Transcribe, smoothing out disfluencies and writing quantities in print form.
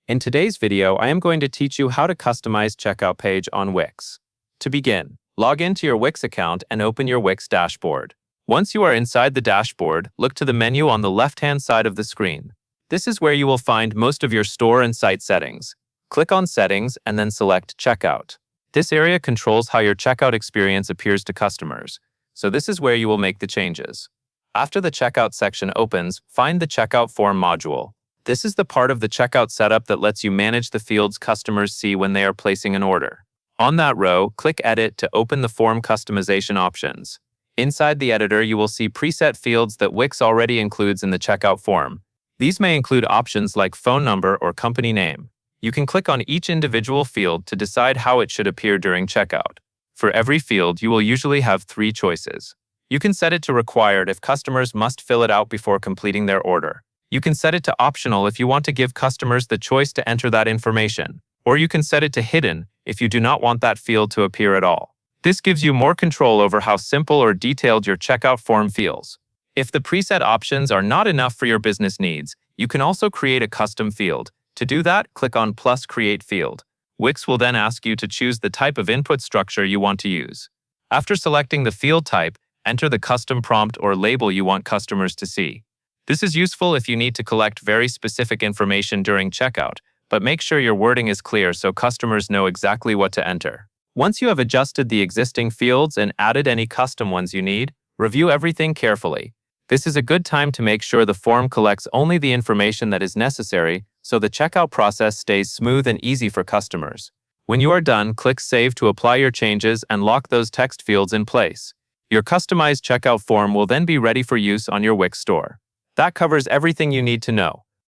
In today's video, I am going to teach you how to customize checkout page on Wix. To begin, log into your Wix account and open your Wix dashboard. Once you are inside the dashboard, look to the menu on the left-hand side of the screen. This is where you will find most of your store and site settings. Click on Settings and then select Checkout. This area controls how your checkout experience appears to customers, so this is where you will make the changes. After the checkout section opens, find the Checkout Form module. This is the part of the checkout setup that lets you manage the fields customers see when they are placing an order. On that row, click Edit to open the form customization options. Inside the editor, you will see preset fields that Wix already includes in the checkout form. These may include options like phone number or company name. You can click on each individual field to decide how it should appear during checkout. For every field, you will usually have 3 choices. You can set it to required if customers must fill it out before completing their order. You can set it to optional if you want to give customers the choice to enter that information. Or you can set it to hidden if you do not want that field to appear at all. This gives you more control over how simple or detailed your checkout form feels. If the preset options are not enough for your business needs, you can also create a custom field. To do that, click on plus Create Field. Wix will then ask you to choose the type of input structure you want to use. After selecting the field type, enter the custom prompt or label you want customers to see. This is useful if you need to collect very specific information during checkout, but make sure your wording is clear so customers know exactly what to enter. Once you have adjusted the existing fields and added any custom ones you need, review everything carefully. This is a good time to make sure the form collects only the information that is necessary so the checkout process stays smooth and easy for customers. When you are done, click Save to apply your changes and lock those text fields in place. Your customized checkout form will then be ready for use on your Wix store. That covers everything you need to know.